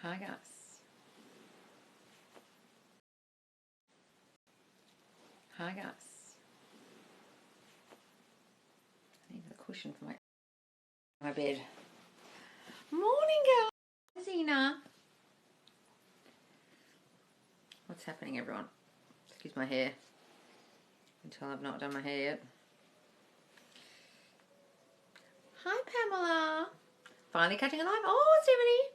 Hi guys. Hi guys. I need a cushion for my bed. Morning guys. Zena. What's happening everyone? Excuse my hair. Until I've not done my hair yet. Hi Pamela. Finally catching a live. Oh, Stephanie.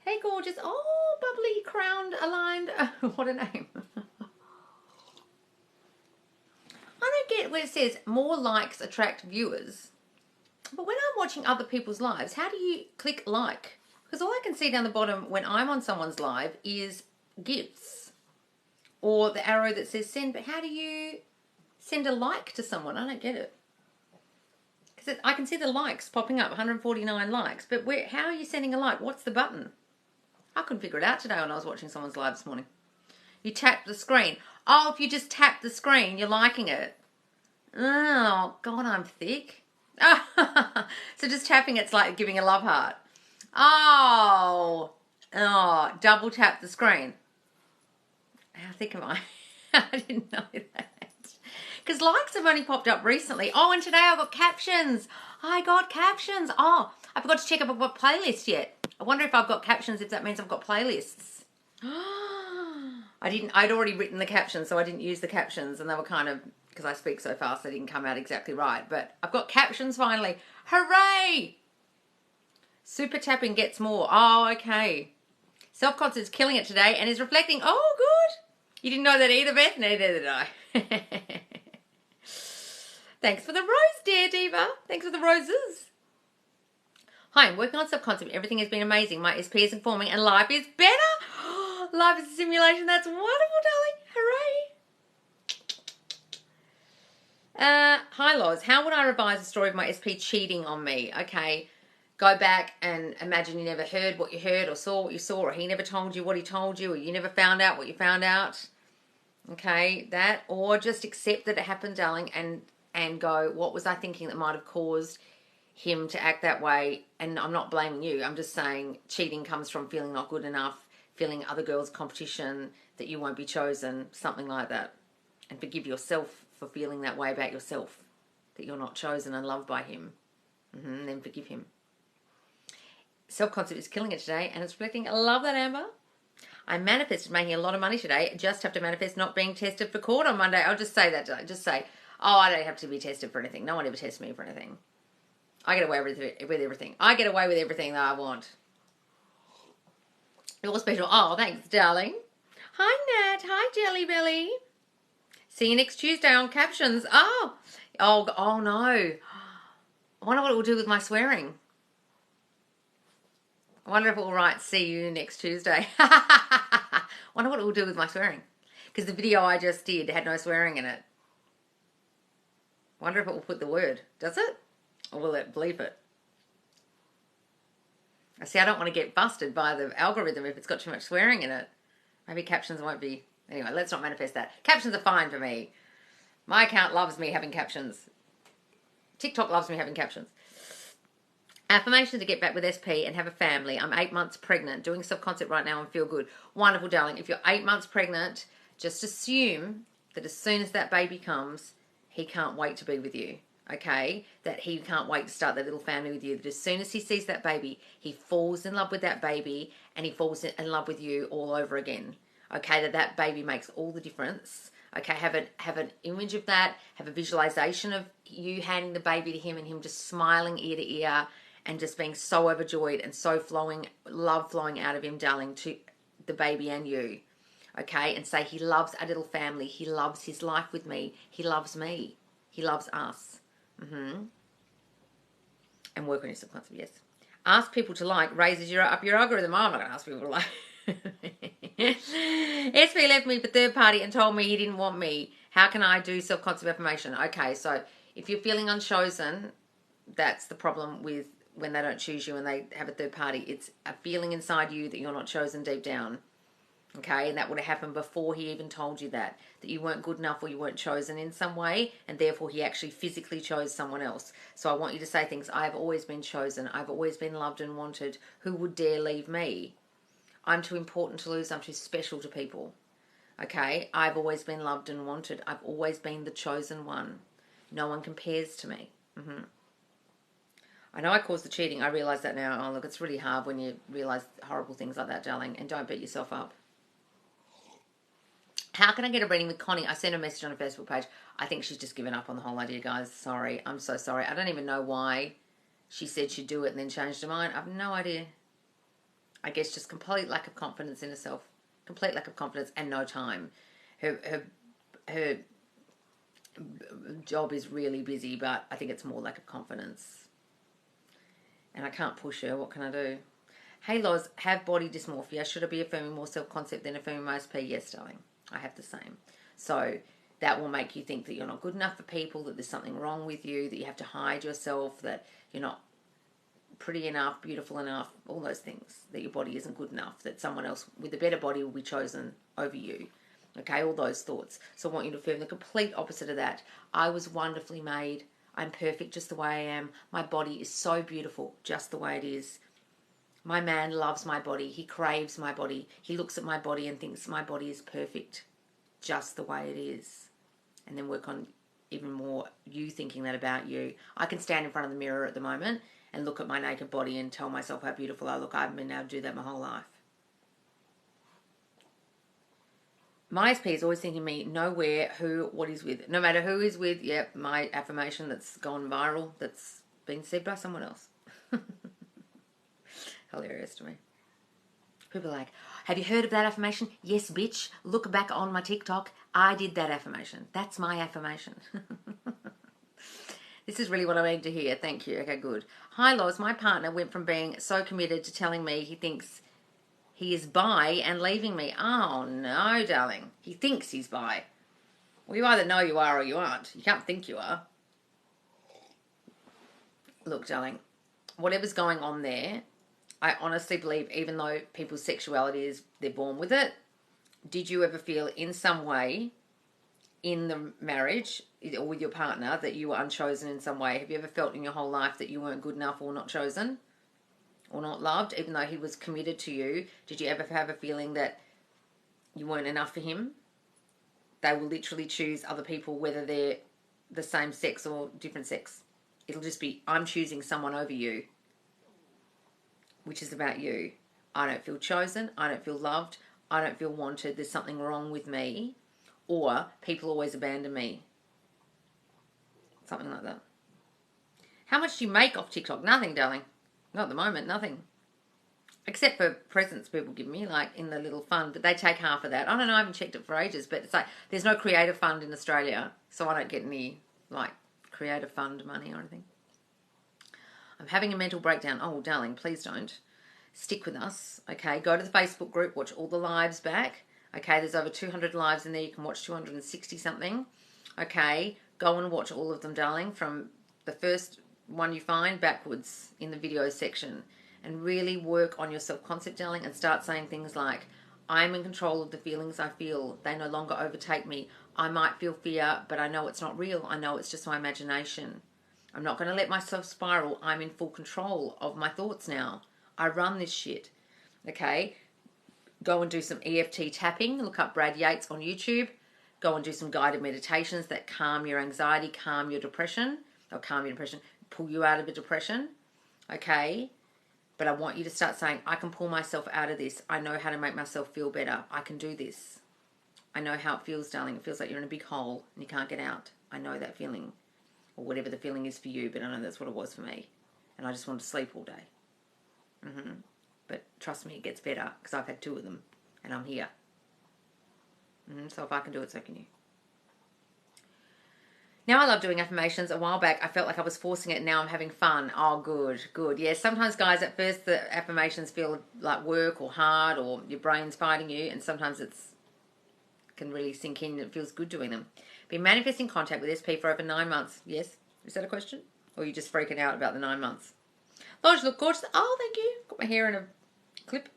Hey gorgeous. Oh, bubbly, crowned, aligned. What a name. I don't get where it says more likes attract viewers. But when I'm watching other people's lives, how do you click like? Because all I can see down the bottom when I'm on someone's live is gifts or the arrow that says send. But how do you send a like to someone? I don't get it. Because I can see the likes popping up, 149 likes. But how are you sending a like? What's the button? I couldn't figure it out today when I was watching someone's live this morning. You tap the screen. Oh, if you just tap the screen, you're liking it. Oh, God, I'm thick. So just tapping it's like giving a love heart. Oh, double tap the screen. How thick am I? I didn't know that. Because likes have only popped up recently. Oh, and today I've got captions. I got captions. Oh, I forgot to check if I've got playlists yet. I wonder if I've got captions, if that means I've got playlists. I'd already written the captions, so I didn't use the captions, and they were kind of, because I speak so fast, they didn't come out exactly right. But I've got captions finally. Hooray! Super tapping gets more. Oh, okay. Self-confidence is killing it today and is reflecting. Oh, good. You didn't know that either, Beth? Neither did I. Thanks for the rose, dear Diva. Thanks for the roses. Hi, I'm working on self-concept. Everything has been amazing. My SP is informing and life is better. Life is a simulation. That's wonderful, darling. Hooray. Hi, Loz. How would I revise the story of my SP cheating on me? Okay. Go back and imagine you never heard what you heard or saw what you saw, or he never told you what he told you, or you never found out what you found out. Okay, that, or just accept that it happened, darling, and go, what was I thinking that might have caused him to act that way? And I'm not blaming you. I'm just saying cheating comes from feeling not good enough, feeling other girls' competition, that you won't be chosen, something like that. And forgive yourself for feeling that way about yourself, that you're not chosen and loved by him. Then forgive him. Self-concept is killing it today, and it's reflecting. I love that, Amber. I manifested making a lot of money today. I just have to manifest not being tested for court on Monday. I'll just say that today. Just say, oh, I don't have to be tested for anything. No one ever tests me for anything. I get away with everything. I get away with everything that I want. You're special. Oh, thanks, darling. Hi, Nat. Hi, Jelly Belly. See you next Tuesday on captions. Oh, no. I wonder what it will do with my swearing. I wonder if it will write, see you next Tuesday. I wonder what it will do with my swearing. Because the video I just did had no swearing in it. I wonder if it will put the word. Does it? Or will it bleep it? I see, I don't want to get busted by the algorithm if it's got too much swearing in it. Maybe captions won't be... Anyway, let's not manifest that. Captions are fine for me. My account loves me having captions. TikTok loves me having captions. Affirmation to get back with SP and have a family. I'm 8 months pregnant, doing self-concept right now and feel good. Wonderful, darling. If you're 8 months pregnant, just assume that as soon as that baby comes, he can't wait to be with you, okay? That he can't wait to start that little family with you. That as soon as he sees that baby, he falls in love with that baby and he falls in love with you all over again, okay? That baby makes all the difference. Okay, have an image of that. Have a visualization of you handing the baby to him and him just smiling ear to ear, and just being so overjoyed and so love flowing out of him, darling, to the baby and you. Okay? And say he loves our little family. He loves his life with me. He loves me. He loves us. And work on your subconscious, yes. Ask people to like raises up your algorithm. Oh, I'm not going to ask people to like. SP left me for third party and told me he didn't want me. How can I do self-concept affirmation? Okay, so if you're feeling unchosen, that's the problem with when they don't choose you and they have a third party. It's a feeling inside you that you're not chosen deep down. Okay, and that would have happened before he even told you that you weren't good enough or you weren't chosen in some way, and therefore he actually physically chose someone else. So I want you to say things, I've always been chosen, I've always been loved and wanted, who would dare leave me? I'm too important to lose, I'm too special to people. Okay, I've always been loved and wanted, I've always been the chosen one. No one compares to me. I know I caused the cheating, I realise that now. Oh look, it's really hard when you realise horrible things like that, darling, and don't beat yourself up. How can I get a reading with Connie? I sent a message on a Facebook page. I think she's just given up on the whole idea, guys. Sorry. I'm so sorry. I don't even know why she said she'd do it and then changed her mind. I have no idea. I guess just complete lack of confidence in herself. Complete lack of confidence and no time. Her job is really busy, but I think it's more lack of confidence. And I can't push her. What can I do? Hey, Loz, have body dysmorphia. Should I be affirming more self-concept than affirming most P? Yes, darling. I have the same. So that will make you think that you're not good enough for people, that there's something wrong with you, that you have to hide yourself, that you're not pretty enough, beautiful enough, all those things, that your body isn't good enough, that someone else with a better body will be chosen over you. Okay, all those thoughts. So I want you to affirm the complete opposite of that. I was wonderfully made. I'm perfect just the way I am. My body is so beautiful just the way it is. My man loves my body. He craves my body. He looks at my body and thinks my body is perfect just the way it is. And then work on even more you thinking that about you. I can stand in front of the mirror at the moment and look at my naked body and tell myself how beautiful I look. I haven't been able to do that my whole life. My SP is always thinking me, nowhere, who, what he's with. No matter who he's with, yep, my affirmation that's gone viral, that's been said by someone else. Hilarious to me. People are like, have you heard of that affirmation? Yes, bitch. Look back on my TikTok. I did that affirmation. That's my affirmation. This is really what I need to hear. Thank you. Okay, good. Hi, Loz. My partner went from being so committed to telling me he thinks he is bi and leaving me. Oh, no, darling. He thinks he's bi. Well, you either know you are or you aren't. You can't think you are. Look, darling, whatever's going on there, I honestly believe, even though people's sexuality is, they're born with it, did you ever feel in some way in the marriage or with your partner that you were unchosen in some way? Have you ever felt in your whole life that you weren't good enough or not chosen or not loved, even though he was committed to you? Did you ever have a feeling that you weren't enough for him? They will literally choose other people, whether they're the same sex or different sex. It'll just be, I'm choosing someone over you, which is about you. I don't feel chosen. I don't feel loved. I don't feel wanted. There's something wrong with me. Or people always abandon me. Something like that. How much do you make off TikTok? Nothing, darling. Not at the moment, nothing. Except for presents people give me, like in the little fund. But they take half of that. I don't know, I haven't checked it for ages. But it's like, there's no creative fund in Australia. So I don't get any, like, creative fund money or anything. I'm having a mental breakdown. Oh, darling, please don't. Stick with us, okay? Go to the Facebook group, watch all the lives back. Okay, there's over 200 lives in there. You can watch 260 something. Okay, go and watch all of them, darling, from the first one you find backwards in the video section. And really work on your self-concept, darling, and start saying things like, I'm in control of the feelings I feel. They no longer overtake me. I might feel fear, but I know it's not real. I know it's just my imagination. I'm not going to let myself spiral. I'm in full control of my thoughts now. I run this shit. Okay? Go and do some EFT tapping. Look up Brad Yates on YouTube. Go and do some guided meditations that calm your anxiety, calm your depression, or calm your depression, pull you out of a depression. Okay? But I want you to start saying, I can pull myself out of this. I know how to make myself feel better. I can do this. I know how it feels, darling. It feels like you're in a big hole and you can't get out. I know that feeling. Or whatever the feeling is for you, but I know that's what it was for me. And I just want to sleep all day. But trust me, it gets better because I've had 2 of them and I'm here. So if I can do it, so can you. Now I love doing affirmations. A while back, I felt like I was forcing it. Now I'm having fun. Oh, good, good. Yeah, sometimes, guys, at first the affirmations feel like work or hard or your brain's fighting you. And sometimes can really sink in. It feels good doing them. Been manifesting contact with SP for over 9 months. Yes? Is that a question? Or are you just freaking out about the 9 months? Lodge, look gorgeous. Oh, thank you. Got my hair in a clip.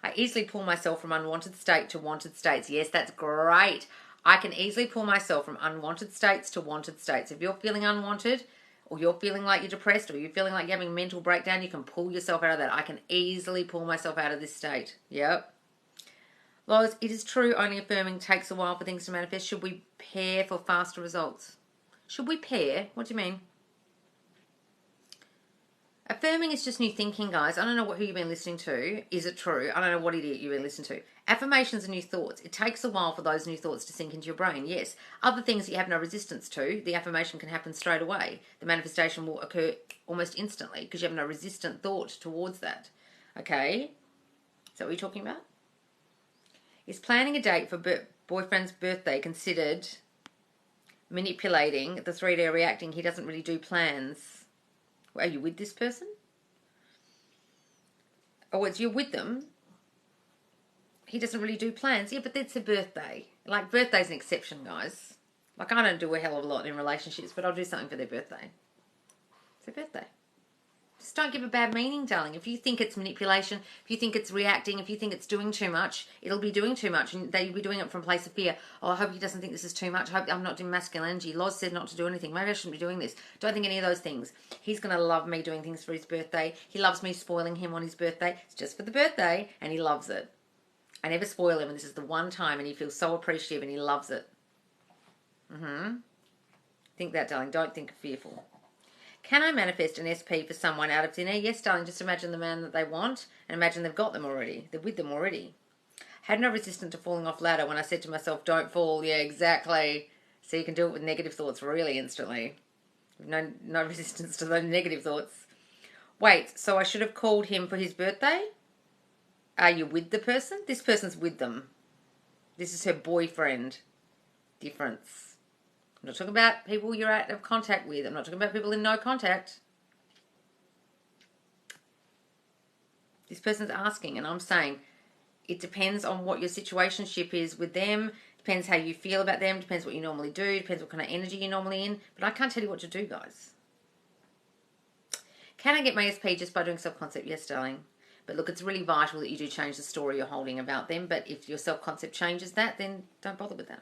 I easily pull myself from unwanted state to wanted states. Yes, that's great. I can easily pull myself from unwanted states to wanted states. If you're feeling unwanted, or you're feeling like you're depressed, or you're feeling like you're having a mental breakdown, you can pull yourself out of that. I can easily pull myself out of this state. Yep. Lois, it is true only affirming takes a while for things to manifest. Should we pair for faster results? Should we pair? What do you mean? Affirming is just new thinking, guys. I don't know who you've been listening to. Is it true? I don't know what idiot you've been listening to. Affirmations are new thoughts. It takes a while for those new thoughts to sink into your brain, yes. Other things that you have no resistance to, the affirmation can happen straight away. The manifestation will occur almost instantly because you have no resistant thought towards that. Okay? Is that what you're talking about? Is planning a date for boyfriend's birthday considered manipulating? The 3D reacting, he doesn't really do plans. Are you with this person? Oh, it's you're with them. He doesn't really do plans. Yeah, but that's a birthday. Like, birthday's an exception, guys. Like, I don't do a hell of a lot in relationships, but I'll do something for their birthday. It's their birthday. Just don't give a bad meaning, darling. If you think it's manipulation, if you think it's reacting, if you think it's doing too much, it'll be doing too much. And they'll be doing it from a place of fear. Oh, I hope he doesn't think this is too much. I hope I'm not doing masculine energy. Loz said not to do anything. Maybe I shouldn't be doing this. Don't think any of those things. He's going to love me doing things for his birthday. He loves me spoiling him on his birthday. It's just for the birthday, and he loves it. I never spoil him, and this is the one time, and he feels so appreciative, and he loves it. Think that, darling. Don't think fearful. Can I manifest an SP for someone out of thin air? Yes, darling. Just imagine the man that they want and imagine they've got them already. They're with them already. Had no resistance to falling off ladder when I said to myself, don't fall. Yeah, exactly. So you can do it with negative thoughts really instantly. No resistance to those negative thoughts. Wait, so I should have called him for his birthday? Are you with the person? This person's with them. This is her boyfriend. Difference. I'm not talking about people you're out of contact with. I'm not talking about people in no contact. This person's asking, and I'm saying it depends on what your situationship is with them. Depends how you feel about them. Depends what you normally do. Depends what kind of energy you're normally in. But I can't tell you what to do, guys. Can I get my SP just by doing self-concept? Yes, darling. But look, it's really vital that you do change the story you're holding about them. But if your self-concept changes that, then don't bother with that.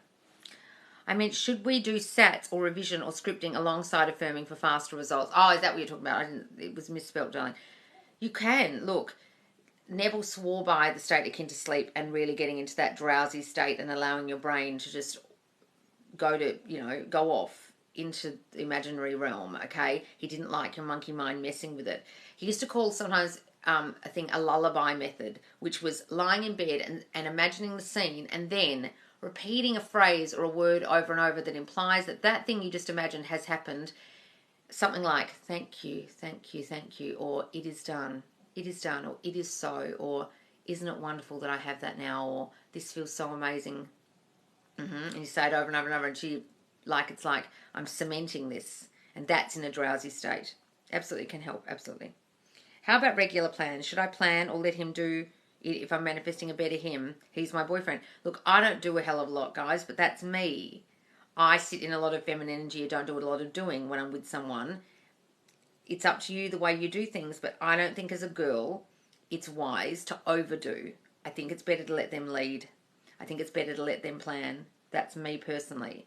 I meant, should we do SATs or revision or scripting alongside affirming for faster results? Oh, is that what you're talking about? It was misspelled, darling. You can. Look, Neville swore by the state akin to sleep and really getting into that drowsy state and allowing your brain to just go off into the imaginary realm, okay? He didn't like your monkey mind messing with it. He used to call sometimes a lullaby method, which was lying in bed and imagining the scene and then repeating a phrase or a word over and over that implies that that thing you just imagined has happened. Something like, thank you, thank you, thank you, or it is done, or it is so, or isn't it wonderful that I have that now, or this feels so amazing. And you say it over and over and over, and it's like I'm cementing this, and that's in a drowsy state. Absolutely can help, absolutely. How about regular plans? Should I plan or let him do if I'm manifesting a better him? He's my boyfriend. Look, I don't do a hell of a lot, guys, but that's me. I sit in a lot of feminine energy. I don't do a lot of doing when I'm with someone. It's up to you the way you do things, but I don't think as a girl it's wise to overdo. I think it's better to let them lead. I think it's better to let them plan. That's me personally.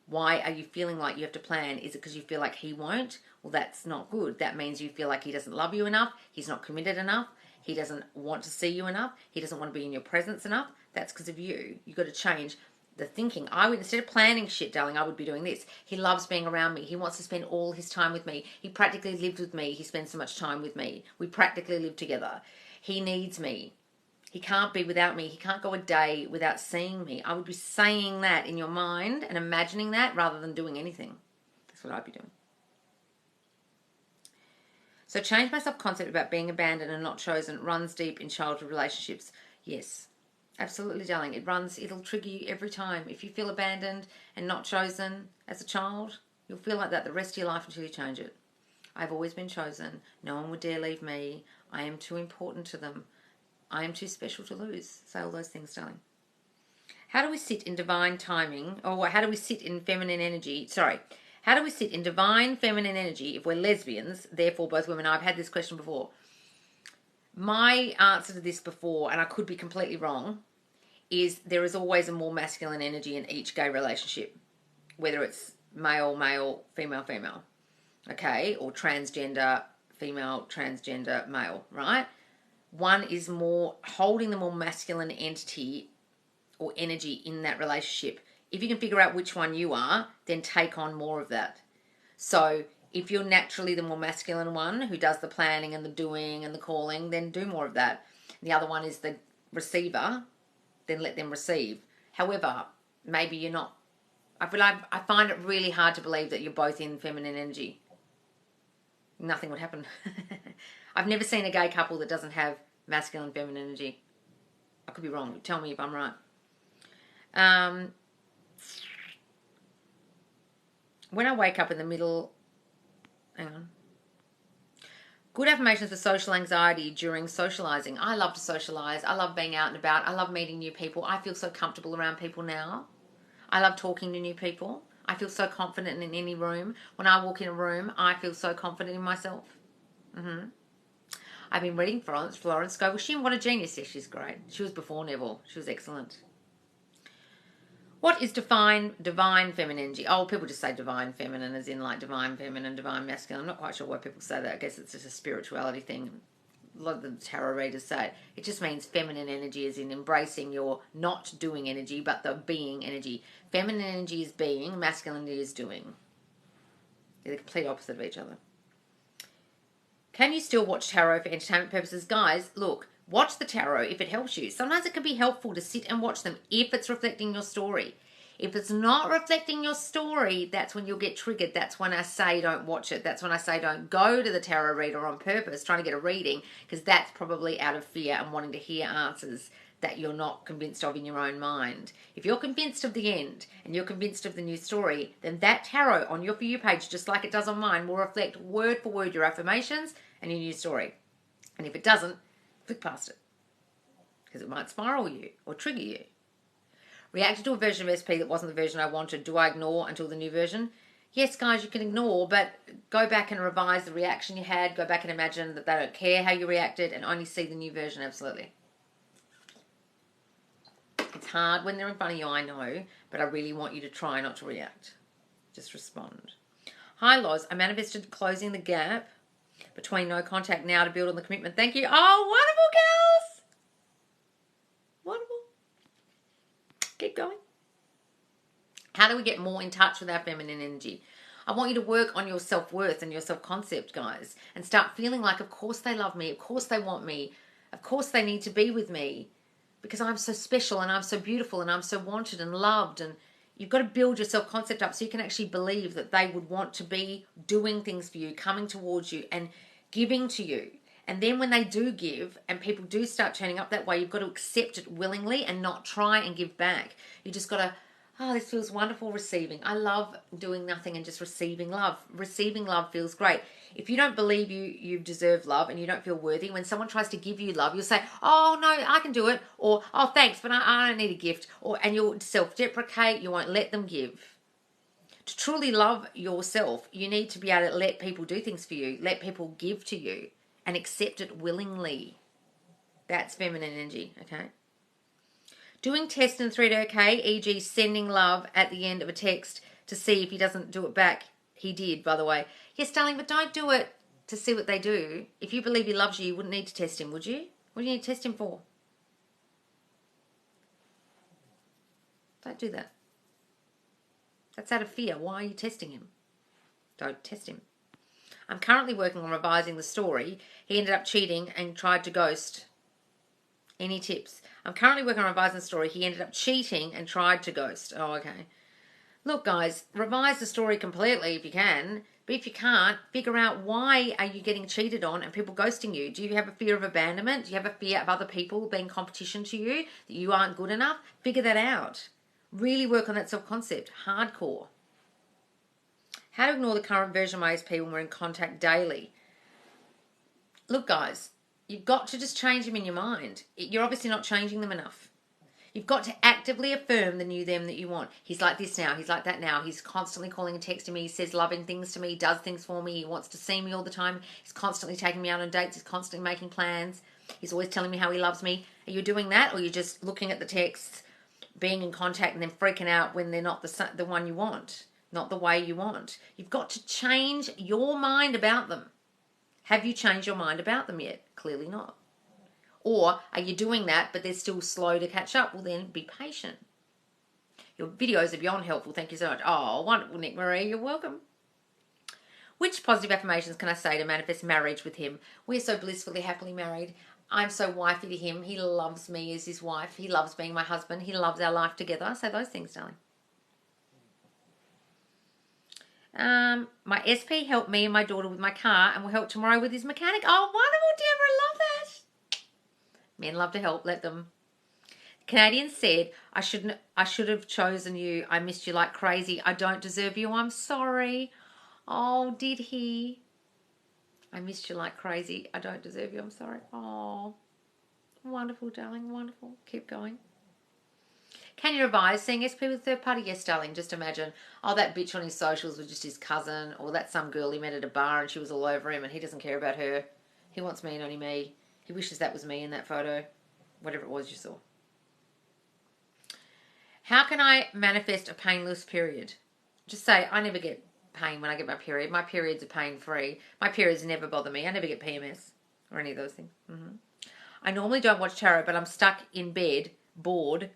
Why are you feeling like you have to plan? Is it because you feel like he won't? Well, that's not good. That means you feel like he doesn't love you enough. He's not committed enough. He doesn't want to see you enough. He doesn't want to be in your presence enough. That's because of you. You've got to change the thinking. I would, instead of planning shit, darling, I would be doing this. He loves being around me. He wants to spend all his time with me. He practically lived with me. He spends so much time with me. We practically live together. He needs me. He can't be without me. He can't go a day without seeing me. I would be saying that in your mind and imagining that rather than doing anything. That's what I'd be doing. So change my self-concept about being abandoned and not chosen runs deep in childhood relationships. Yes, absolutely, darling. It'll trigger you every time. If you feel abandoned and not chosen as a child, you'll feel like that the rest of your life until you change it. I've always been chosen. No one would dare leave me. I am too important to them. I am too special to lose. Say all those things, darling. How do we sit in divine timing? Or how do we sit in feminine energy? How do we sit in divine feminine energy if we're lesbians, therefore both women? I've had this question before. My answer to this before, and I could be completely wrong, is there is always a more masculine energy in each gay relationship, whether it's male, male, female, female, okay, or transgender, female, transgender, male, right? One is more holding the more masculine entity or energy in that relationship. If you can figure out which one you are, then take on more of that. So if you're naturally the more masculine one who does the planning and the doing and the calling, then do more of that. The other one is the receiver, then let them receive. However, maybe you're not. I find it really hard to believe that you're both in feminine energy. Nothing would happen. I've never seen a gay couple that doesn't have masculine, feminine energy. I could be wrong. Tell me if I'm right. When I wake up in the middle, hang on. Good affirmations for social anxiety during socializing. I love to socialize. I love being out and about. I love meeting new people. I feel so comfortable around people now. I love talking to new people. I feel so confident in any room. When I walk in a room, I feel so confident in myself. I've been reading Florence Scovel. What a genius. Yes, she's great. She was before Neville. She was excellent. What is divine feminine energy? Oh, people just say divine feminine as in like divine feminine, divine masculine. I'm not quite sure why people say that. I guess it's just a spirituality thing. A lot of the tarot readers say it. It just means feminine energy is in embracing your not doing energy, but the being energy. Feminine energy is being, masculinity is doing. They're the complete opposite of each other. Can you still watch tarot for entertainment purposes? Guys, look, watch the tarot if it helps you. Sometimes it can be helpful to sit and watch them if it's reflecting your story. If it's not reflecting your story, that's when you'll get triggered. That's when I say don't watch it. That's when I say don't go to the tarot reader on purpose, trying to get a reading, because that's probably out of fear and wanting to hear answers that you're not convinced of in your own mind. If you're convinced of the end and you're convinced of the new story, then that tarot on your For You page, just like it does on mine, will reflect word for word your affirmations and your new story. And if it doesn't, flick past it, because it might spiral you or trigger you. Reacted to a version of SP that wasn't the version I wanted. Do I ignore until the new version? Yes, guys, you can ignore, but go back and revise the reaction you had. Go back and imagine that they don't care how you reacted and only see the new version, absolutely. It's hard when they're in front of you, I know, but I really want you to try not to react. Just respond. Hi, Loz. I manifested closing the gap between no contact now to build on the commitment. Thank you. Oh, wonderful, girls. Wonderful. Keep going. How do we get more in touch with our feminine energy? I want you to work on your self-worth and your self-concept, guys, and start feeling like, of course they love me, of course they want me, of course they need to be with me, because I'm so special and I'm so beautiful and I'm so wanted and loved. And you've got to build your self-concept up so you can actually believe that they would want to be doing things for you, coming towards you and giving to you. And then when they do give and people do start turning up that way, you've got to accept it willingly and not try and give back. You just got to, oh, this feels wonderful receiving. I love doing nothing and just receiving love. Receiving love feels great. If you don't believe you deserve love and you don't feel worthy, when someone tries to give you love, you'll say, oh, no, I can do it. Or, oh, thanks, but I don't need a gift. And you'll self-deprecate. You won't let them give. To truly love yourself, you need to be able to let people do things for you, let people give to you, and accept it willingly. That's feminine energy, okay? Doing tests in thread okay, e.g. sending love at the end of a text to see if he doesn't do it back. He did, by the way. Yes, darling, but don't do it to see what they do. If you believe he loves you, you wouldn't need to test him, would you? What do you need to test him for? Don't do that. That's out of fear. Why are you testing him? Don't test him. I'm currently working on revising the story. He ended up cheating and tried to ghost. Any tips? I'm currently working on revising the story. He ended up cheating and tried to ghost. Oh, okay. Look, guys, revise the story completely if you can. But if you can't, figure out why are you getting cheated on and people ghosting you. Do you have a fear of abandonment? Do you have a fear of other people being competition to you, that you aren't good enough? Figure that out. Really work on that self-concept. Hardcore. How to ignore the current version of my ASP when we're in contact daily. Look, guys, you've got to just change them in your mind. You're obviously not changing them enough. You've got to actively affirm the new them that you want. He's like this now. He's like that now. He's constantly calling and texting me. He says loving things to me. He does things for me. He wants to see me all the time. He's constantly taking me out on dates. He's constantly making plans. He's always telling me how he loves me. Are you doing that, or are you just looking at the texts, being in contact, and then freaking out when they're not the one you want, not the way you want? You've got to change your mind about them. Have you changed your mind about them yet? Clearly not. Or are you doing that, but they're still slow to catch up? Well, then be patient. Your videos are beyond helpful. Thank you so much. Oh, wonderful, Nick Marie. You're welcome. Which positive affirmations can I say to manifest marriage with him? We're so blissfully, happily married. I'm so wifey to him. He loves me as his wife. He loves being my husband. He loves our life together. Say those things, darling. My SP helped me and my daughter with my car and will help tomorrow with his mechanic. Oh, wonderful, Deborah. Love that. Men love to help. Let them. Canadian said, I should have chosen you. I missed you like crazy. I don't deserve you. I'm sorry. Oh, did he? I missed you like crazy. I don't deserve you. I'm sorry. Oh, wonderful, darling. Wonderful. Keep going. Can you revise seeing SP with third party? Yes, darling. Just imagine, oh, that bitch on his socials was just his cousin, or that some girl he met at a bar and she was all over him and he doesn't care about her. He wants me and only me. He wishes that was me in that photo. Whatever it was you saw. How can I manifest a painless period? Just say, I never get pain when I get my period. My periods are pain-free. My periods never bother me. I never get PMS or any of those things. I normally don't watch tarot, but I'm stuck in bed, bored,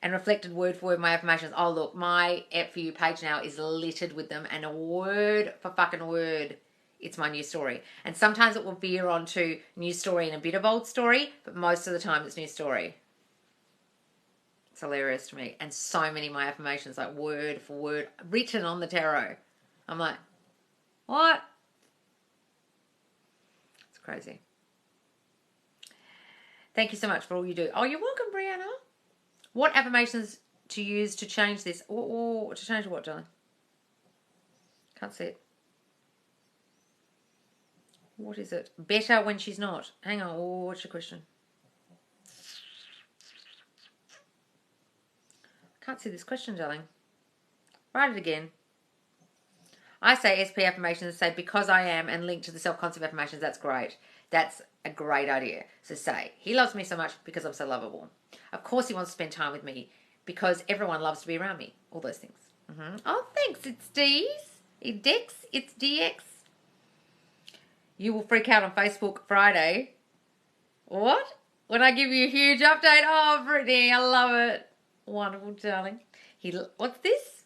and reflected word for word my affirmations. Oh, look, my F for You page now is littered with them, and a word for fucking word, it's my new story. And sometimes it will veer onto new story and a bit of old story, but most of the time it's new story. It's hilarious to me. And so many of my affirmations, like word for word, written on the tarot. I'm like, what? It's crazy. Thank you so much for all you do. Oh, you're welcome, Brianna. What affirmations to use to change this? Or to change what, darling? Can't see it. What is it? Better when she's not. Hang on. Oh, what's your question? Can't see this question, darling. Write it again. I say SP affirmations, say because I am, and link to the self-concept affirmations. That's great. That's a great idea. So say, he loves me so much because I'm so lovable. Of course he wants to spend time with me because everyone loves to be around me. All those things. Oh, thanks. It's D's. It's Dex. It's DX. You will freak out on Facebook Friday. What? When I give you a huge update? Oh, Brittany, I love it. Wonderful, darling. What's this?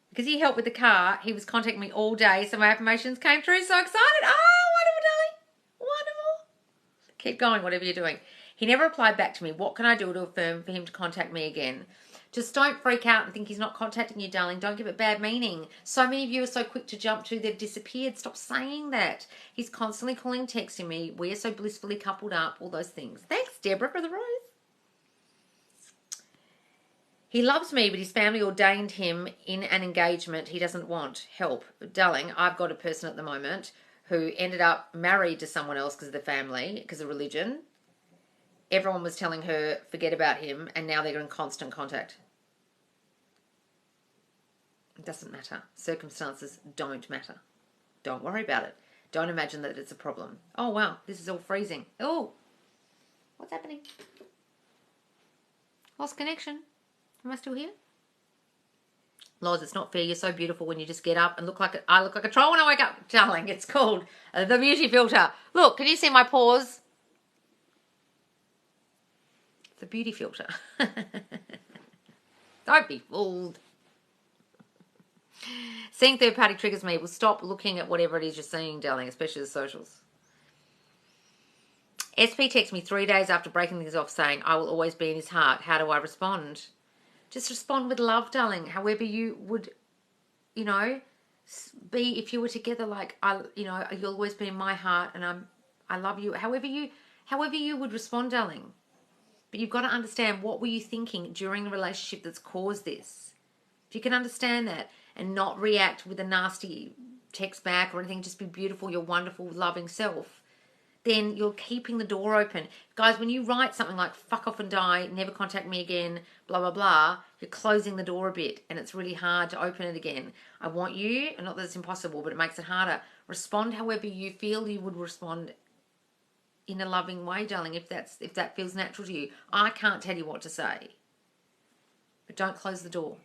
Because he helped with the car, he was contacting me all day, so my affirmations came true. So excited. Oh, wonderful, darling. Wonderful. Keep going, whatever you're doing. He never replied back to me. What can I do to affirm for him to contact me again? Just don't freak out and think he's not contacting you, darling. Don't give it bad meaning. So many of you are so quick to jump to they've disappeared. Stop saying that. He's constantly calling and texting me. We're so blissfully coupled up. All those things. Thanks, Deborah, for the rose. He loves me, but his family ordained him in an engagement he doesn't want. Help. Darling, I've got a person at the moment who ended up married to someone else because of the family, because of religion. Everyone was telling her, forget about him, and now they're in constant contact. It doesn't matter. Circumstances don't matter. Don't worry about it. Don't imagine that it's a problem. Oh, wow, this is all freezing. Oh, what's happening? Lost connection. Am I still here? Loz, it's not fair. You're so beautiful when you just get up and I look like a troll when I wake up. Darling, it's called the beauty filter. Look, can you see my paws? It's a beauty filter. Don't be fooled. Seeing third party triggers me. Well, stop looking at whatever it is you're seeing, darling, especially the socials. SP texted me 3 days after breaking things off saying, I will always be in his heart. How do I respond? Just respond with love, darling. However you would, be if you were together. Like you'll always be in my heart, and I love you. However you would respond, darling. But you've got to understand, what were you thinking during the relationship that's caused this? If you can understand that and not react with a nasty text back or anything, just be beautiful, your wonderful, loving self. then you're keeping the door open. Guys, when you write something like fuck off and die, never contact me again, blah, blah, blah, you're closing the door a bit and it's really hard to open it again. I want you, and not that it's impossible, but it makes it harder. Respond however you feel you would respond in a loving way, darling, if that feels natural to you. I can't tell you what to say. But don't close the door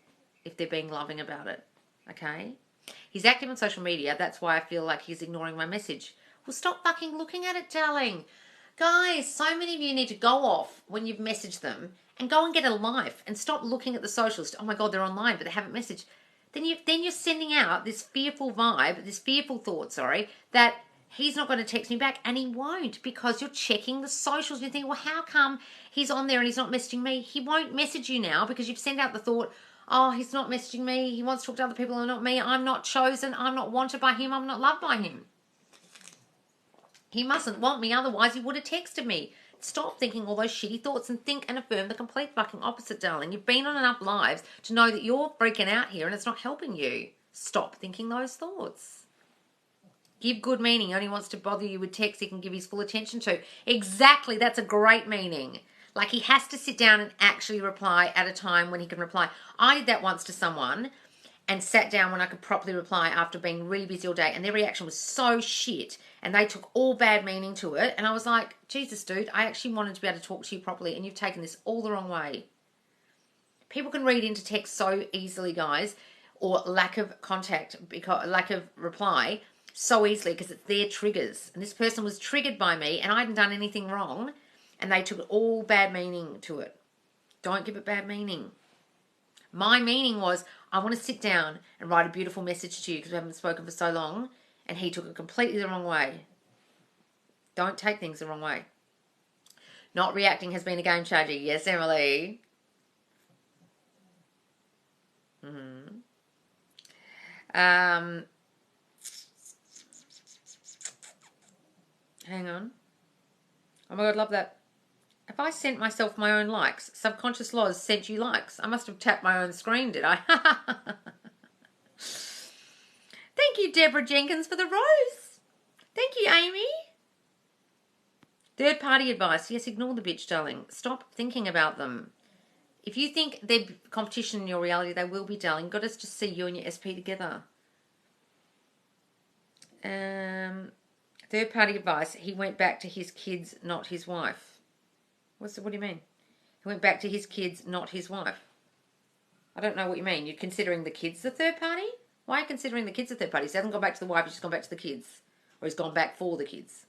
if they're being loving about it. Okay? He's active on social media. That's why I feel like he's ignoring my message. Well, stop fucking looking at it, darling. Guys, so many of you need to go off when you've messaged them and go and get a life and stop looking at the socials. Oh my God, they're online, but they haven't messaged. Then you're sending out this fearful vibe, this fearful thought, that he's not going to text me back, and he won't, because you're checking the socials. You think, well, how come he's on there and he's not messaging me? He won't message you now because you've sent out the thought, oh, he's not messaging me. He wants to talk to other people and not me. I'm not chosen. I'm not wanted by him. I'm not loved by him. He mustn't want me, otherwise he would have texted me. Stop thinking all those shitty thoughts and think and affirm the complete fucking opposite, darling. You've been on enough lives to know that you're freaking out here and it's not helping you. Stop thinking those thoughts. Give good meaning. He only wants to bother you with text he can give his full attention to. Exactly. That's a great meaning. Like, he has to sit down and actually reply at a time when he can reply. I did that once to someone and sat down when I could properly reply after being really busy all day, and their reaction was so shit and they took all bad meaning to it, and I was like, Jesus, dude, I actually wanted to be able to talk to you properly and you've taken this all the wrong way. People can read into text so easily, guys, or lack of contact, because lack of reply so easily, because it's their triggers. And this person was triggered by me and I hadn't done anything wrong, and they took all bad meaning to it. Don't give it bad meaning. My meaning was, I want to sit down and write a beautiful message to you because we haven't spoken for so long, and he took it completely the wrong way. Don't take things the wrong way. Not reacting has been a game changer. Yes, Emily. Hang on. Oh my God, love that. If I sent myself my own likes, subconscious laws sent you likes. I must have tapped my own screen, did I? Thank you, Deborah Jenkins, for the rose. Thank you, Amy. Third party advice. Yes, ignore the bitch, darling. Stop thinking about them. If you think they're competition in your reality, they will be, darling. You've got to just see you and your SP together. Third party advice. He went back to his kids, not his wife. What do you mean? He went back to his kids, not his wife. I don't know what you mean. You're considering the kids the third party? Why are you considering the kids the third party? He hasn't gone back to the wife, he's just gone back to the kids. Or he's gone back for the kids.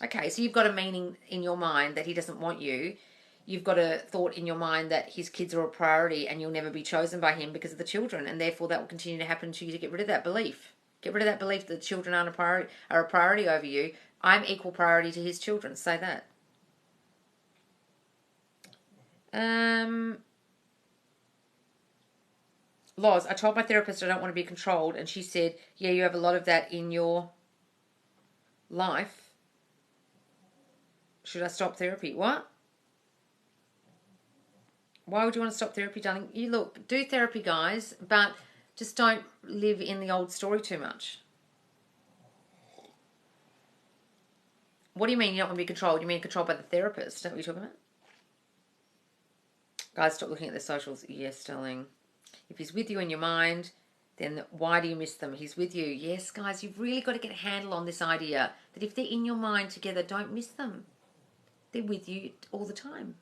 Okay, so you've got a meaning in your mind that he doesn't want you. You've got a thought in your mind that his kids are a priority and you'll never be chosen by him because of the children. And therefore that will continue to happen to you to get rid of that belief. Get rid of that belief that the children are a priority over you. I'm equal priority to his children. Say that. Loz, I told my therapist I don't want to be controlled, and she said, yeah, you have a lot of that in your life. Should I stop therapy? What? Why would you want to stop therapy, darling? You look, do therapy, guys, but just don't live in the old story too much. What do you mean you don't want to be controlled? You mean controlled by the therapist? Is that what you're talking about? Guys, stop looking at the socials. Yes, darling. If he's with you in your mind, then why do you miss them? He's with you. Yes, guys, you've really got to get a handle on this idea that if they're in your mind together, don't miss them. They're with you all the time.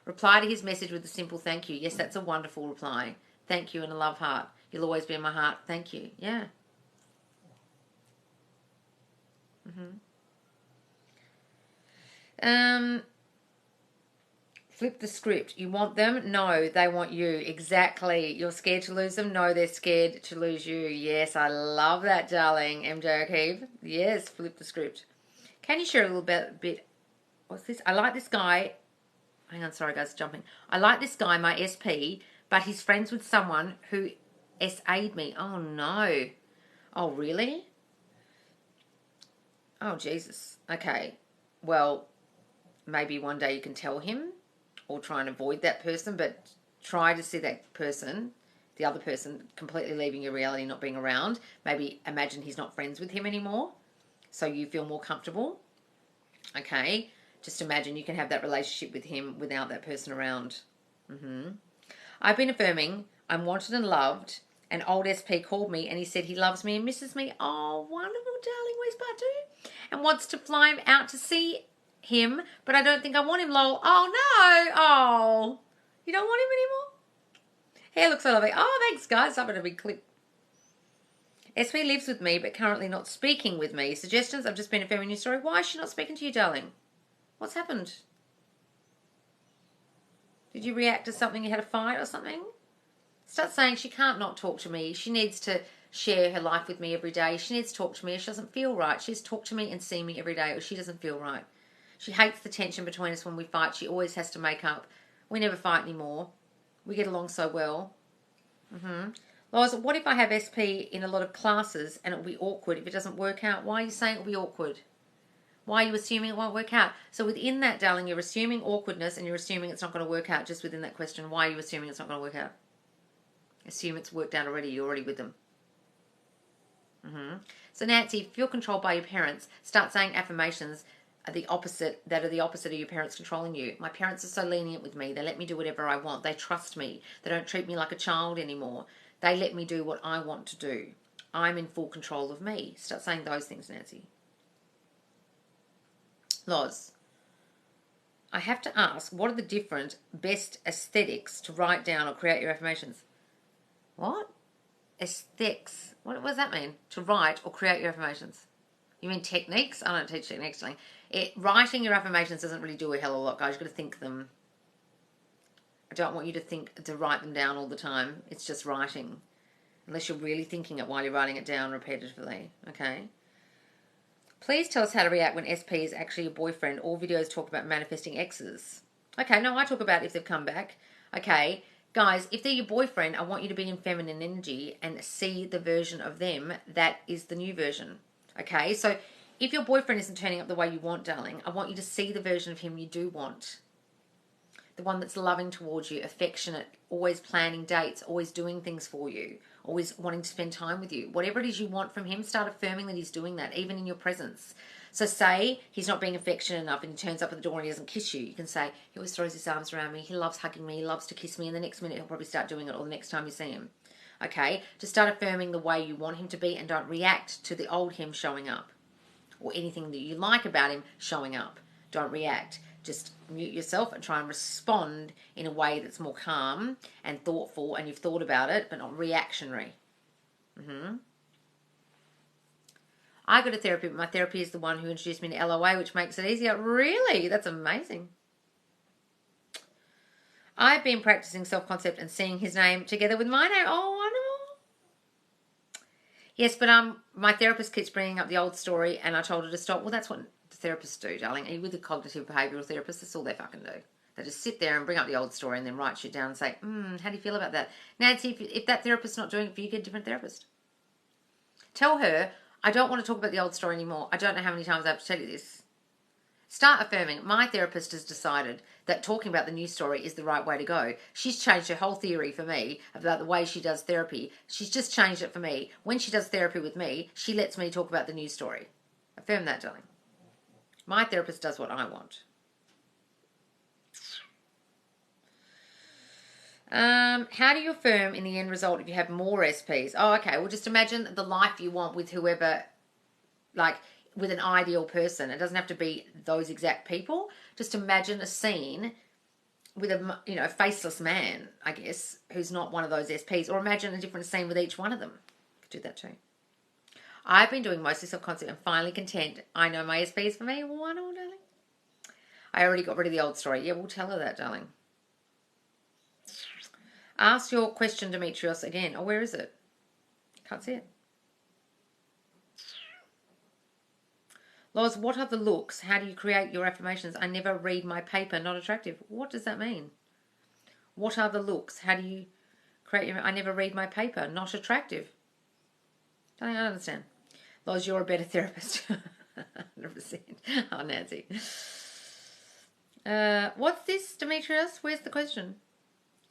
Reply to his message with a simple thank you. Yes, that's a wonderful reply. Thank you and a love heart. You'll always be in my heart. Thank you. Yeah. Flip the script. You want them? No, they want you. Exactly. You're scared to lose them? No, they're scared to lose you. Yes, I love that, darling. MJ O'Keefe. Yes, flip the script. Can you share a little bit? What's this? I like this guy. Hang on, sorry, guys, jumping. I like this guy, my SP, but he's friends with someone who SA'd me. Oh, no. Oh, really? Oh, Jesus. Okay. Well, maybe one day you can tell him, or try and avoid that person, but try to see that person, the other person, completely leaving your reality, not being around. Maybe imagine he's not friends with him anymore. so you feel more comfortable. Okay, just imagine you can have that relationship with him without that person around. I've been affirming I'm wanted and loved. An old SP called me and he said he loves me and misses me. Oh, wonderful, darling. Where's part 2? And wants to fly him out to see him, but I don't think I want him, lol. Oh, no. Oh, you don't want him anymore? Hair looks so lovely. Oh, thanks, guys. I've got a big clip. SP lives with me, but currently not speaking with me. Suggestions? I've just been affirming your story. Why is she not speaking to you, darling? What's happened? Did you react to something? You had a fight or something? Start saying she can't not talk to me. She needs to share her life with me every day. She needs to talk to me if she doesn't feel right. She needs to talk to me and see me every day or she doesn't feel right. She hates the tension between us when we fight. She always has to make up. We never fight anymore. We get along so well. Lois, what if I have SP in a lot of classes and it'll be awkward if it doesn't work out? Why are you saying it'll be awkward? Why are you assuming it won't work out? So within that, darling, you're assuming awkwardness and you're assuming it's not going to work out just within that question. Why are you assuming it's not going to work out? Assume it's worked out already. You're already with them. So Nancy, if you're controlled by your parents, start saying affirmations are the opposite, that are the opposite of your parents controlling you. My parents are so lenient with me. They let me do whatever I want. They trust me. They don't treat me like a child anymore. They let me do what I want to do. I'm in full control of me. Start saying those things, Nancy. Loz, I have to ask, what are the different best aesthetics to write down or create your affirmations? What? Aesthetics. What does that mean? To write or create your affirmations? You mean techniques? I don't teach techniques. Writing your affirmations doesn't really do a hell of a lot, guys. You've got to think them. I don't want you to write them down all the time. It's just writing. Unless you're really thinking it while you're writing it down repetitively. Okay? Please tell us how to react when SP is actually your boyfriend. All videos talk about manifesting exes. Okay, no, I talk about if they've come back. Okay, guys, if they're your boyfriend, I want you to be in feminine energy and see the version of them that is the new version. Okay, so if your boyfriend isn't turning up the way you want, darling, I want you to see the version of him you do want. The one that's loving towards you, affectionate, always planning dates, always doing things for you, always wanting to spend time with you. Whatever it is you want from him, start affirming that he's doing that, even in your presence. So say he's not being affectionate enough and he turns up at the door and he doesn't kiss you. You can say, he always throws his arms around me, he loves hugging me, he loves to kiss me, and the next minute he'll probably start doing it, or the next time you see him. Okay? Just start affirming the way you want him to be and don't react to the old him showing up, or anything that you like about him showing up. Don't react. Just mute yourself and try and respond in a way that's more calm and thoughtful, and you've thought about it, but not reactionary. I go to therapy, but my therapy is the one who introduced me to LOA, which makes it easier. Really? That's amazing. I've been practicing self-concept and seeing his name together with my name. Oh, wonderful. Yes, but my therapist keeps bringing up the old story, and I told her to stop. Well, that's what therapists do, darling. Are you with a cognitive behavioural therapist? That's all they fucking do. They just sit there and bring up the old story and then write shit down and say, how do you feel about that? Nancy, if that therapist's not doing it for you, get a different therapist. Tell her, I don't want to talk about the old story anymore. I don't know how many times I have to tell you this. Start affirming. My therapist has decided that talking about the new story is the right way to go. She's changed her whole theory for me about the way she does therapy. She's just changed it for me. When she does therapy with me, she lets me talk about the new story. Affirm that, darling. My therapist does what I want. How do you affirm in the end result if you have more SPs? Oh, okay. Well, just imagine the life you want with whoever, like with an ideal person. It doesn't have to be those exact people. Just imagine a scene with a faceless man, I guess, who's not one of those SPs. Or imagine a different scene with each one of them. You could do that too. I've been doing mostly self-concept and finally content. I know my SP is for me. Wonderful, darling. I already got rid of the old story. Yeah, we'll tell her that, darling. Ask your question, Demetrios, again. Oh, where is it? Can't see it. Loz, what are the looks? How do you create your affirmations? I never read my paper. Not attractive. What does that mean? What are the looks? How do you create your... I never read my paper. Not attractive. I don't understand. Loz, you're a better therapist. 100%. Oh, Nancy. What's this, Demetrius? Where's the question?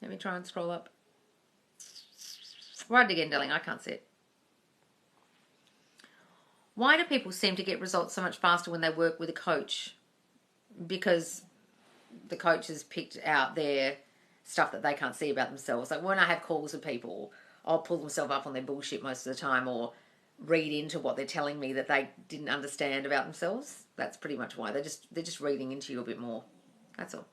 Let me try and scroll up. Write it again, darling. I can't see it. Why do people seem to get results so much faster when they work with a coach? Because the coach has picked out their stuff that they can't see about themselves. Like when I have calls with people, I'll pull themselves up on their bullshit most of the time, or read into what they're telling me that they didn't understand about themselves. That's pretty much why. They're just reading into you a bit more. That's all.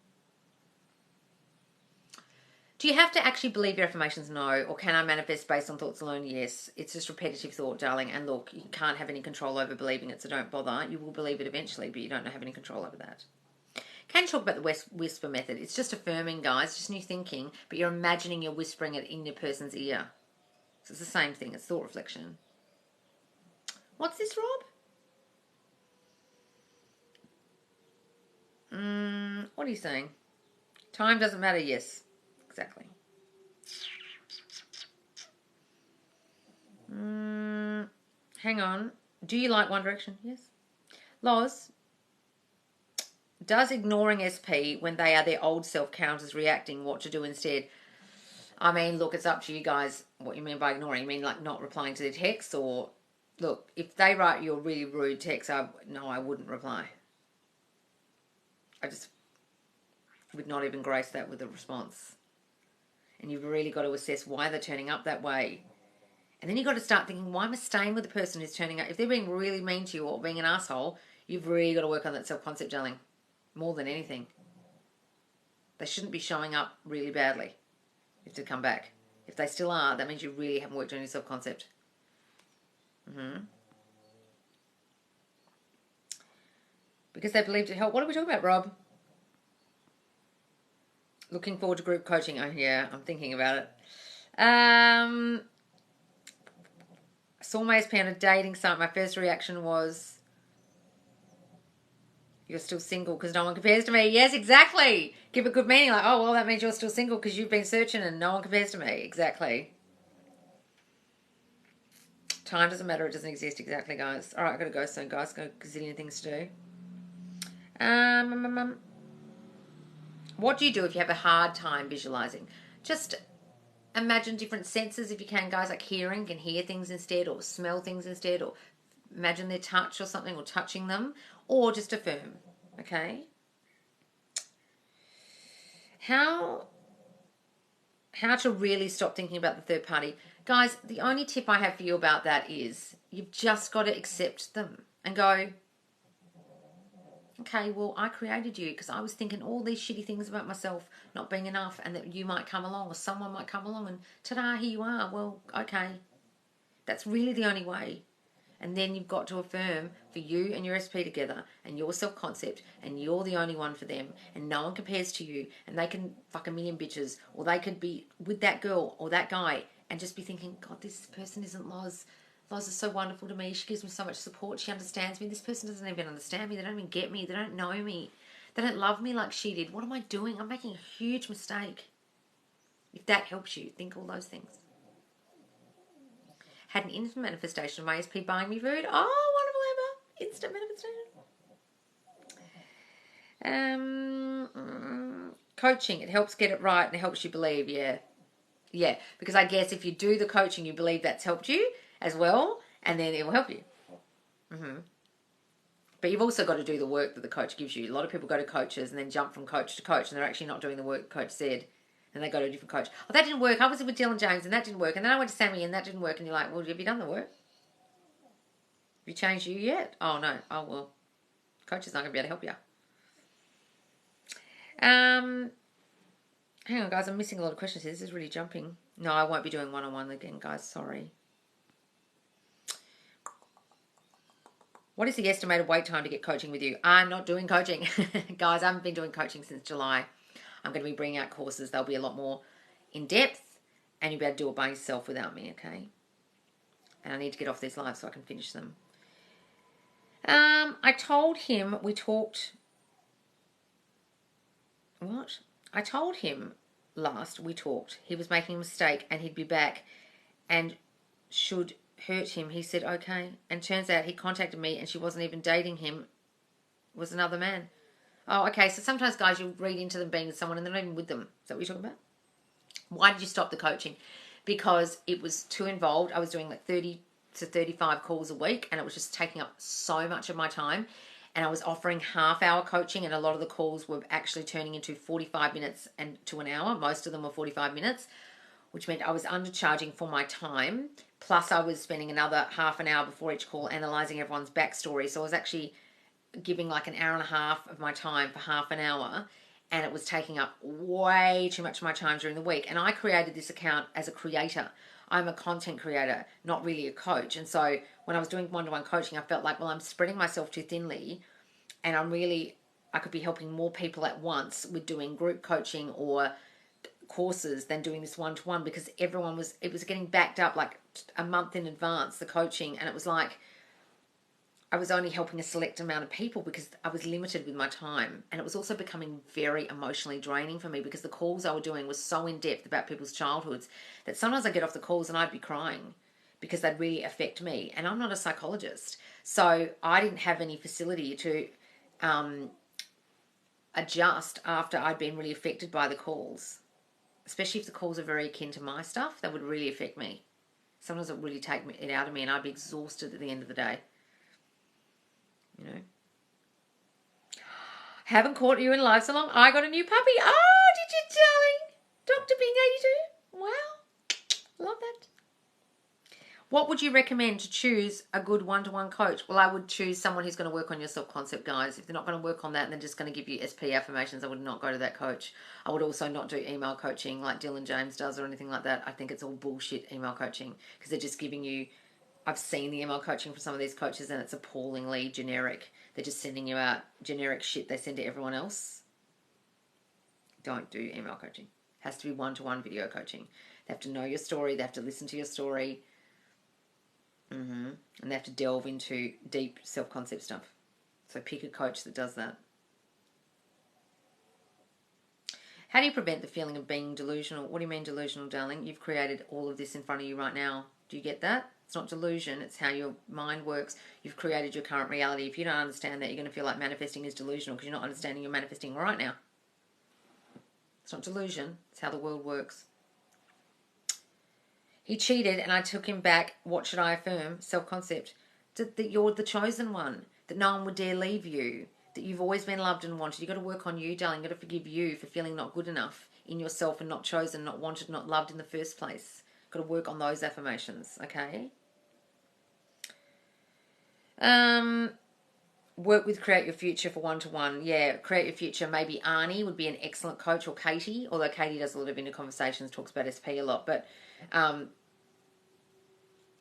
Do you have to actually believe your affirmations? No. Or can I manifest based on thoughts alone? Yes. It's just repetitive thought, darling. And look, you can't have any control over believing it, so don't bother. You will believe it eventually, but you don't have any control over that. Can you talk about the whisper method? It's just affirming, guys. Just new thinking, but you're imagining you're whispering it in your person's ear. So it's the same thing. It's thought reflection. What's this, Rob? What are you saying? Time doesn't matter. Yes. Exactly. Hang on. Do you like One Direction? Yes. Loz, does ignoring SP when they are their old self count as reacting? What to do instead? I mean, look, it's up to you guys what you mean by ignoring. You mean like not replying to their texts? Or, look, if they write you a really rude text, I wouldn't reply. I just would not even grace that with a response. And you've really got to assess why they're turning up that way. And then you've got to start thinking, why am I staying with the person who's turning up? If they're being really mean to you or being an asshole, you've really got to work on that self-concept, darling. More than anything. They shouldn't be showing up really badly if they come back. If they still are, that means you really haven't worked on your self-concept. Because they believed it helped. What are we talking about, Rob? Looking forward to group coaching. Oh, yeah, I'm thinking about it. I saw my SP on a dating site. My first reaction was, you're still single because no one compares to me. Yes, exactly. Give it good meaning. Like, oh, well, that means you're still single because you've been searching and no one compares to me. Exactly. Time doesn't matter. It doesn't exist. Exactly, guys. All right, I've got to go soon, guys. Got a gazillion things to do. What do you do if you have a hard time visualizing? Just imagine different senses if you can, guys, like hearing. You can hear things instead, or smell things instead, or imagine their touch or something, or touching them, or just affirm, okay? How to really stop thinking about the third party. Guys, the only tip I have for you about that is you've just got to accept them and go, okay, well, I created you because I was thinking all these shitty things about myself not being enough, and that you might come along or someone might come along and ta-da, here you are. Well, okay. That's really the only way. And then you've got to affirm for you and your SP together and your self-concept, and you're the only one for them, and no one compares to you, and they can fuck a million bitches, or they could be with that girl or that guy and just be thinking, God, this person isn't Loz. Loz is so wonderful to me. She gives me so much support. She understands me. This person doesn't even understand me. They don't even get me. They don't know me. They don't love me like she did. What am I doing? I'm making a huge mistake. If that helps you, think all those things. Had an instant manifestation of my SP buying me food. Oh, wonderful, Amber. Instant manifestation. Coaching. It helps get it right and it helps you believe. Yeah. Yeah. Because I guess if you do the coaching, you believe that's helped you as well, and then it will help you. But you've also got to do the work that the coach gives you. A lot of people go to coaches and then jump from coach to coach, and they're actually not doing the work the coach said, and they go to a different coach. Oh, that didn't work. I was with Dylan James and that didn't work, and then I went to Sammy and that didn't work, and you're like, well, have you done the work? Have you changed you yet? Oh, no. Oh, well, coach is not going to be able to help you. Hang on, guys. I'm missing a lot of questions here. This is really jumping. No, I won't be doing one-on-one again, guys. Sorry. What is the estimated wait time to get coaching with you? I'm not doing coaching. Guys, I haven't been doing coaching since July. I'm going to be bringing out courses. They'll be a lot more in-depth, and you'll be able to do it by yourself without me, okay? And I need to get off these lives so I can finish them. I told him we talked... What? I told him last we talked he was making a mistake and he'd be back and should hurt him. He said, okay. And turns out he contacted me and she wasn't even dating him. It was another man. Oh, okay. So sometimes, guys, you read into them being with someone and they're not even with them. Is that what you're talking about? Why did you stop the coaching? Because it was too involved. I was doing like 30 to 35 calls a week, and it was just taking up so much of my time. And I was offering half-hour coaching, and a lot of the calls were actually turning into 45 minutes and to an hour. Most of them were 45 minutes, which meant I was undercharging for my time. Plus, I was spending another half an hour before each call analysing everyone's backstory. So I was actually giving like an hour and a half of my time for half an hour, and it was taking up way too much of my time during the week. And I created this account as a creator. I'm a content creator, not really a coach. And so when I was doing one-to-one coaching, I felt like, well, I'm spreading myself too thinly, and I could be helping more people at once with doing group coaching or courses than doing this one-to-one, because it was getting backed up like a month in advance, the coaching. And it was like I was only helping a select amount of people because I was limited with my time. And it was also becoming very emotionally draining for me, because the calls I was doing was so in-depth about people's childhoods that sometimes I'd get off the calls and I'd be crying because they'd really affect me. And I'm not a psychologist, so I didn't have any facility to adjust after I'd been really affected by the calls. Especially if the calls are very akin to my stuff, that would really affect me. Sometimes it would really take it out of me, and I'd be exhausted at the end of the day. You know. Haven't caught you in live so long. I got a new puppy. Oh, did you, darling? Dr. Bing 82. Wow. Love that. What would you recommend to choose a good one-to-one coach? Well, I would choose someone who's going to work on your self-concept, guys. If they're not going to work on that and they're just going to give you SP affirmations, I would not go to that coach. I would also not do email coaching like Dylan James does or anything like that. I think it's all bullshit, email coaching, because they're just giving you... I've seen the email coaching from some of these coaches, and it's appallingly generic. They're just sending you out generic shit they send to everyone else. Don't do email coaching. It has to be one-to-one video coaching. They have to know your story. They have to listen to your story. And they have to delve into deep self-concept stuff. So pick a coach that does that. How do you prevent the feeling of being delusional? What do you mean delusional, darling? You've created all of this in front of you right now. Do you get that? It's not delusion. It's how your mind works. You've created your current reality. If you don't understand that, you're going to feel like manifesting is delusional because you're not understanding you're manifesting right now. It's not delusion. It's how the world works. He cheated and I took him back. What should I affirm? Self-concept. That you're the chosen one. That no one would dare leave you. That you've always been loved and wanted. You've got to work on you, darling. You've got to forgive you for feeling not good enough in yourself and not chosen, not wanted, not loved in the first place. Got to work on those affirmations, okay? Work with Create Your Future for one-to-one. Yeah, Create Your Future. Maybe Arnie would be an excellent coach, or Katie. Although Katie does a lot of inner conversations, talks about SP a lot. But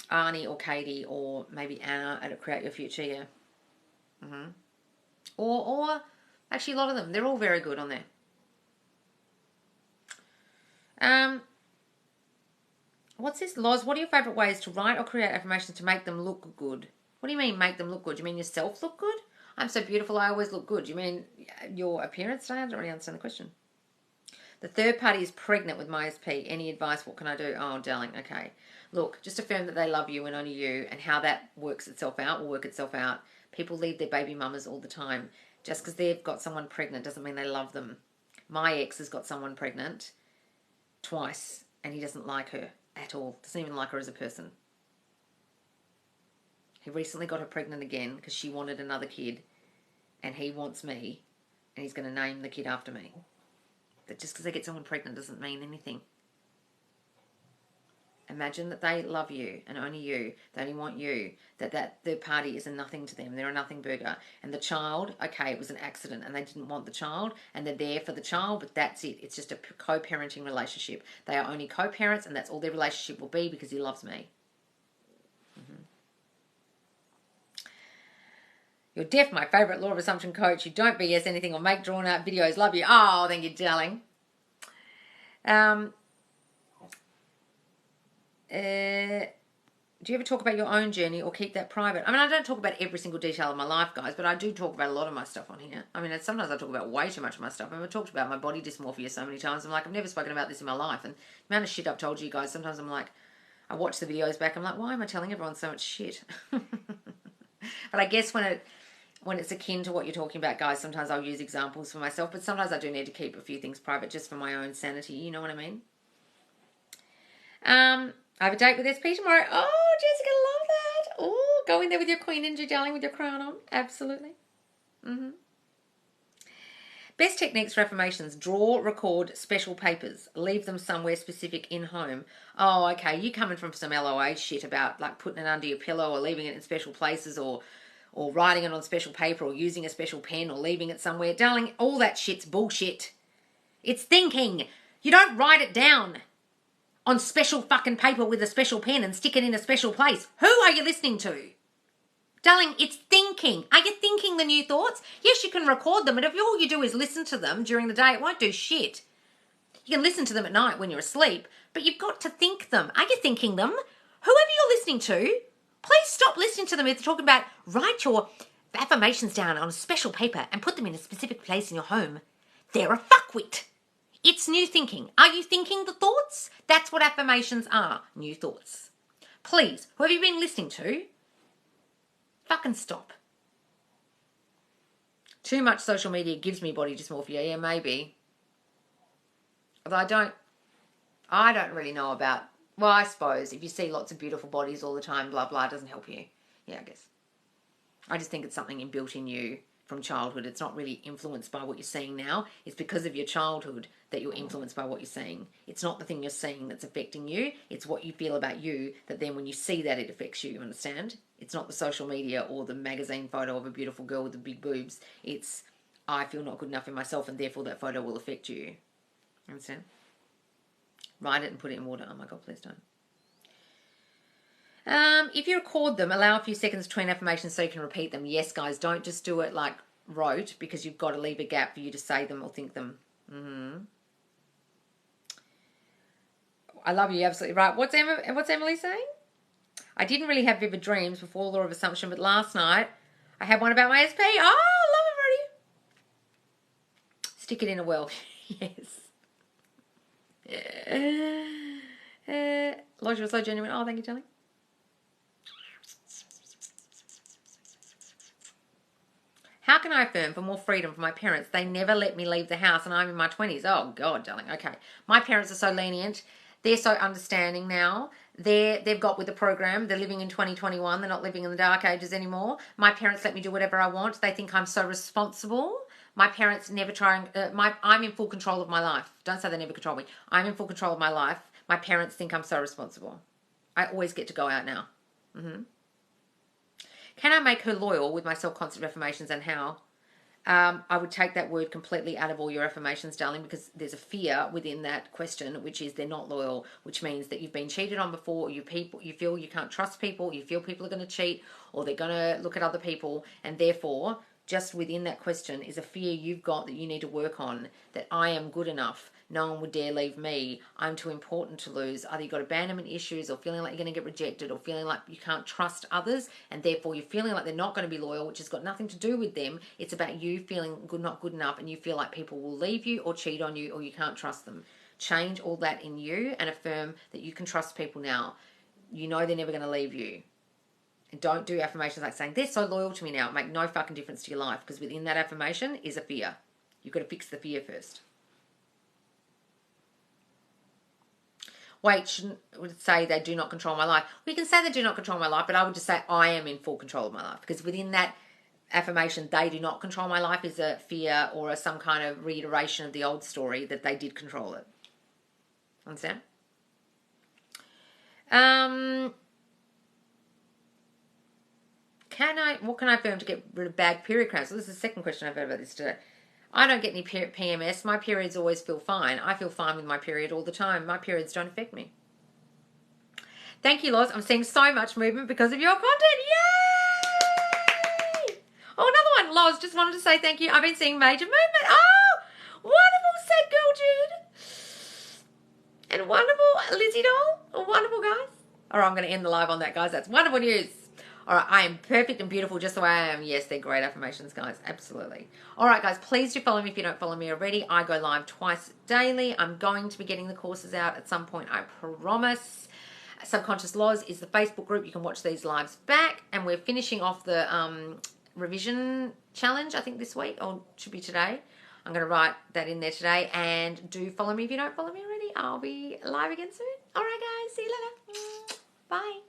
Arnie or Katie, or maybe Anna at Create Your Future, yeah. Or actually a lot of them. They're all very good on there. What's this, Loz? What are your favourite ways to write or create affirmations to make them look good? What do you mean make them look good? Do you mean yourself look good? I'm so beautiful, I always look good. Do you mean your appearance? I don't really understand the question. The third party is pregnant with my SP. Any advice? What can I do? Oh, darling, okay. Look, just affirm that they love you and only you, and how that works itself out will work itself out. People leave their baby mamas all the time. Just because they've got someone pregnant doesn't mean they love them. My ex has got someone pregnant twice, and he doesn't like her at all. Doesn't even like her as a person. He recently got her pregnant again because she wanted another kid, and he wants me, and he's going to name the kid after me. That just because they get someone pregnant doesn't mean anything. Imagine that they love you and only you. They only want you. That third party is a nothing to them. They're a nothing burger. And the child, okay, it was an accident and they didn't want the child and they're there for the child, but that's it. It's just a co-parenting relationship. They are only co-parents and that's all their relationship will be because he loves me. You're deaf, my favourite law of assumption coach. You don't BS anything or make drawn out videos. Love you. Oh, thank you, darling. Do you ever talk about your own journey or keep that private? I mean, I don't talk about every single detail of my life, guys, but I do talk about a lot of my stuff on here. I mean, sometimes I talk about way too much of my stuff. I've talked about my body dysmorphia so many times. I'm like, I've never spoken about this in my life. And the amount of shit I've told you guys, sometimes I'm like, I watch the videos back. I'm like, why am I telling everyone so much shit? But I guess when it's akin to what you're talking about, guys, sometimes I'll use examples for myself, but sometimes I do need to keep a few things private just for my own sanity. You know what I mean? I have a date with SP tomorrow. Oh, Jessica, love Go in there with your queen energy, darling, with your crown on. Absolutely. Mm-hmm. Best techniques for affirmations: draw, record special papers, leave them somewhere specific in home. Oh, okay, you coming from some LOA shit about like putting it under your pillow or leaving it in special places or writing it on special paper or using a special pen or leaving it somewhere. Darling, all that shit's bullshit. It's thinking. You don't write it down on special fucking paper with a special pen and stick it in a special place. Who are you listening to? Darling, it's thinking. Are you thinking the new thoughts? Yes, you can record them, but if all you do is listen to them during the day, it won't do shit. You can listen to them at night when you're asleep, but you've got to think them. Are you thinking them? Whoever you're listening to, please stop listening to them if they're talking about write your affirmations down on a special paper and put them in a specific place in your home. They're a fuckwit. It's new thinking. Are you thinking the thoughts? That's what affirmations are, new thoughts. Please, whoever you've been listening to, fucking stop. Too much social media gives me body dysmorphia. Yeah, maybe. Although I don't really know about, well, I suppose if you see lots of beautiful bodies all the time, blah, blah, it doesn't help you. Yeah, I guess. I just think it's something inbuilt in you from childhood. It's not really influenced by what you're seeing now. It's because of your childhood that you're influenced by what you're seeing. It's not the thing you're seeing that's affecting you. It's what you feel about you that then when you see that, it affects you. You understand? It's not the social media or the magazine photo of a beautiful girl with the big boobs. It's, I feel not good enough in myself and therefore that photo will affect you. Understand? Write it and put it in water. Oh my God, please don't. If you record them, allow a few seconds between affirmations so you can repeat them. Yes, guys, don't just do it like wrote because you've got to leave a gap for you to say them or think them. Mm-hmm. I love you, absolutely right. What's Emily saying? I didn't really have vivid dreams before law of assumption, but last night I had one about my SP. Oh, I love it, Freddie. Stick it in a well. Yes. Lodge was so genuine. Oh, thank you, darling. How can I affirm for more freedom for my parents? They never let me leave the house and I'm in my 20s. Oh, God, darling. Okay. My parents are so lenient. They're so understanding now. They've got with the program. They're living in 2021. They're not living in the dark ages anymore. My parents let me do whatever I want. They think I'm so responsible. My parents never try and... I'm in full control of my life. Don't say they never control me. I'm in full control of my life. My parents think I'm so responsible. I always get to go out now. Mm-hmm. Can I make her loyal with my self-concept affirmations and how? I would take that word completely out of all your affirmations, darling, because there's a fear within that question, which is they're not loyal, which means that you've been cheated on before, or you feel you can't trust people, you feel people are going to cheat, or they're going to look at other people, and therefore, just within that question is a fear you've got that you need to work on, that I am good enough. No one would dare leave me. I'm too important to lose. Either you've got abandonment issues or feeling like you're going to get rejected or feeling like you can't trust others and therefore you're feeling like they're not going to be loyal, which has got nothing to do with them. It's about you feeling not good enough and you feel like people will leave you or cheat on you or you can't trust them. Change all that in you and affirm that you can trust people now. You know they're never going to leave you. And don't do affirmations like saying, they're so loyal to me now. It make no fucking difference to your life because within that affirmation is a fear. You've got to fix the fear first. Wait, shouldn't would say they do not control my life. We can say they do not control my life, but I would just say I am in full control of my life. Because within that affirmation, they do not control my life is a fear or some kind of reiteration of the old story that they did control it. Understand? What can I affirm to get rid of bad period cramps? So this is the second question I've heard about this today. I don't get any PMS. My periods always feel fine. I feel fine with my period all the time. My periods don't affect me. Thank you, Loz. I'm seeing so much movement because of your content. Yay! Oh, another one. Loz, just wanted to say thank you. I've been seeing major movement. Oh, wonderful set, girl Jude. And wonderful Lizzie doll. Oh, wonderful, guys. All right, I'm going to end the live on that, guys. That's wonderful news. All right, I am perfect and beautiful just the way I am. Yes, they're great affirmations, guys. Absolutely. All right, guys, please do follow me if you don't follow me already. I go live twice daily. I'm going to be getting the courses out at some point, I promise. Subconscious Laws is the Facebook group. You can watch these lives back. And we're finishing off the revision challenge, I think, this week. Or should be today. I'm going to write that in there today. And do follow me if you don't follow me already. I'll be live again soon. All right, guys. See you later. Bye.